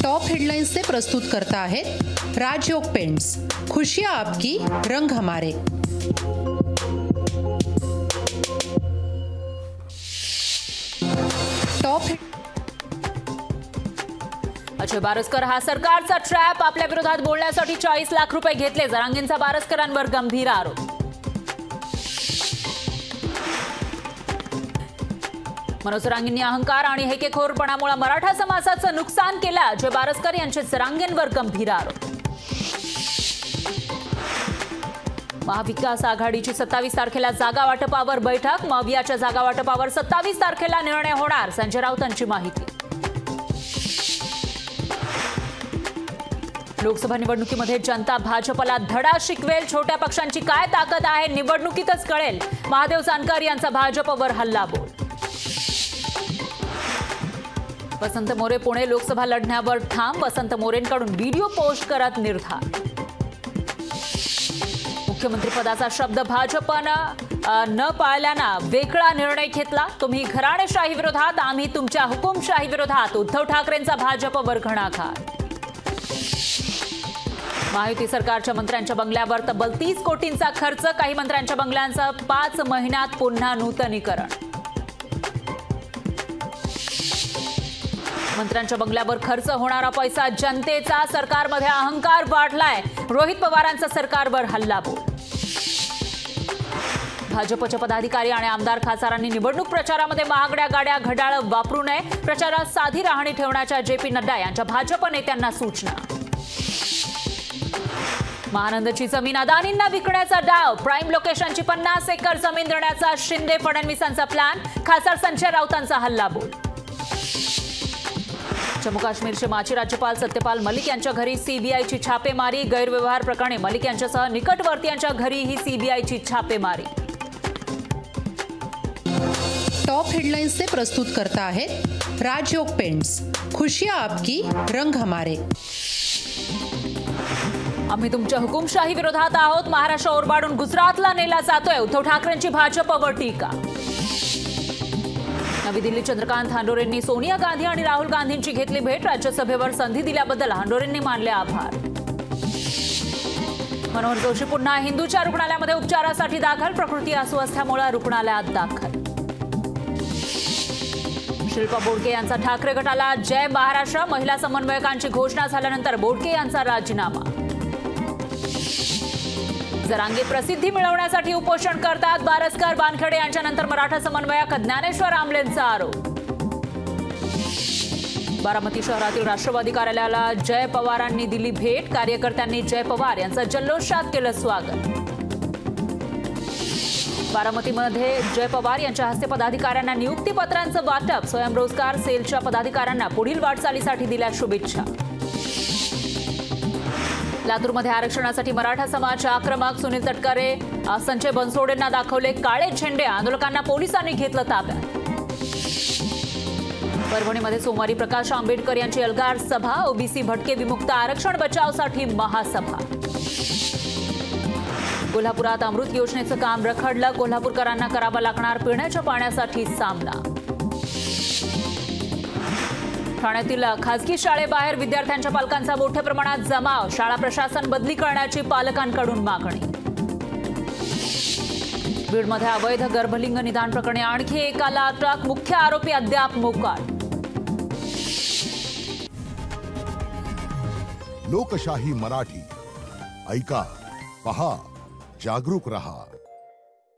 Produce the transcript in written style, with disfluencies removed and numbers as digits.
Top headlines से प्रस्तुत करता है राजयोग पेंट्स। खुशियां आपकी, रंग हमारे। अजय बारसकर हा सरकारचा ट्रॅप। आपल्या विरोधात बोलण्यासाठी 40 लाख रुपये घेतले। जरांगेंचा बारसकरांवर गंभीर आरोप। मनोज जरांगेंनी अहंकार आणि हेकेखोरपणामुळे मराठा समाजाचं नुकसान केलं। अजय बारसकर यांचे जरांगेंवर गंभीर आरोप। महाविकास आघाडीची 27 तारखेला जागा वाटपावर बैठक। मवियाच्या जागा वाटपावर 27 तारखेला निर्णय होणार। संजय राऊतांची माहिती। लोकसभा निवडणुकीमध्ये जनता भाजपला धडा शिकवेल। छोट्या पक्षांची काय ताकद आहे निवडणुकीतच कळेल। महादेव जानकर यांचा भाजपवर हल्लाबोल। वसंत मोरे पुणे लोकसभा लढण्यावर ठाम। वसंत मोरेंकडून व्हिडिओ पोस्ट करत निर्धार। मुख्यमंत्री पदाचा शब्द भाजपनं न पाळल्यानं वेगळा निर्णय घेतला। तुम्ही घराणेशाही विरोधात, आम्ही तुमच्या हुकुमशाही विरोधात। उद्धव ठाकरेंचा भाजपवर घणाघात। महायुती सरकारच्या मंत्र्यांच्या बंगल्यावर तब्बल 30 कोटींचा खर्च। काही मंत्र्यांच्या बंगल्यांचं 5 महिन्यात पुन्हा नूतनीकरण। मंत्र्यांच्या बंगल्यावर खर्च होणारा पैसा जनतेचा। सरकारमध्ये अहंकार वाढलाय। रोहित पवारांचा सरकारवर हल्लाबोल। भाजपचे पदाधिकारी आणि आमदार खासदारांनी निवडणूक प्रचारामध्ये महागड्या गाड्या घड्याळ वापरू नये। प्रचारात साधी राहणी ठेवण्याच्या JP नड्डा यांच्या भाजप नेत्यांना सूचना। महानंदची जमीन अदानींना विकण्याचा डाव। प्राईम लोकेशनची 50 एकर जमीन देण्याचा शिंदे फडणवीसांचा प्लॅन। खासदार संजय राऊतांचा हल्लाबोल। जम्मू काश्मीरचे माजी राज्यपाल सत्यपाल मलिक यांच्या घरी CBIची छापेमारी। गैरव्यवहार प्रकरणी मलिक यांच्यासह निकटवर्तीयांच्या घरीही CBIची छापेमारी। टॉप हेडलाइंस से प्रस्तुत करता है राजयोग पेंट्स। खुशियां आपकी, रंग हमारे। आम्ही तुमच्या हुकुमशाही विरोधात आहोत। महाराष्ट्र ओरबाडून गुजरातला नेला जातोय। उद्धव ठाकरेंची भाजपवर टीका। नवी दिल्ली चंद्रकांत हांडोरेंनी सोनिया गांधी आणि राहुल गांधींची घेतली भेट। राज्यसभेवर संधी दिल्याबद्दल हांडोरेंनी मानले आभार। मनोहर जोशी पुन्हा हिंदूच्या रुग्णालयामध्ये उपचारासाठी दाखल। प्रकृती अस्वस्थ्यामुळे रुग्णालयात दाखल। शिल्पा बोडके यांचा ठाकरे गटाला जय महाराष्ट्र। महिला समन्वयकांची घोषणा झाल्यानंतर बोडके यांचा राजीनामा। जरांगे प्रसिद्धी मिळवण्यासाठी उपोषण करतात। बारसकर वानखेडे यांच्यानंतर मराठा समन्वयक ज्ञानेश्वर आमलेंचा आरोप। बारामती शहरातील राष्ट्रवादी कार्यालयाला जय पवारांनी दिली भेट। कार्यकर्त्यांनी जय पवार यांचं जल्लोषात केलं स्वागत। बारामतीमध्ये जय पवार यांच्या हस्ते पदाधिकाऱ्यांना नियुक्तीपत्रांचं वाटप। स्वयंरोजगार सेलच्या पदाधिकाऱ्यांना पुढील वाटचालीसाठी दिल्या शुभेच्छा। लातूरमध्ये आरक्षणासाठी मराठा समाज आक्रमक। सुनील तटकरे संजय बनसोडेंना दाखवले काळे झेंडे। आंदोलकांना पोलिसांनी घेतलं ताब्यात। परभणीमध्ये सोमवारी प्रकाश आंबेडकर यांची एल्गार सभा। ओबीसी भटके विमुक्त आरक्षण बचावसाठी महासभा। कोल्हापुरात अमृत योजनेचं काम रखडलं। कोल्हापूरकरांना करावा लागणार पिण्याच्या पाण्यासाठी सामना। ठाण्यातील खासगी शाळेबाहेर विद्यार्थ्यांच्या पालकांचा मोठ्या प्रमाणात जमाव। शाळा प्रशासन बदली करण्याची पालकांकडून मागणी। बीडमध्ये अवैध गर्भलिंग निदान प्रकरणी आणखी एकाला अटक। मुख्य आरोपी अद्याप मोकाट। लोकशाही मराठी ऐका, पहा, जागरूक रहा।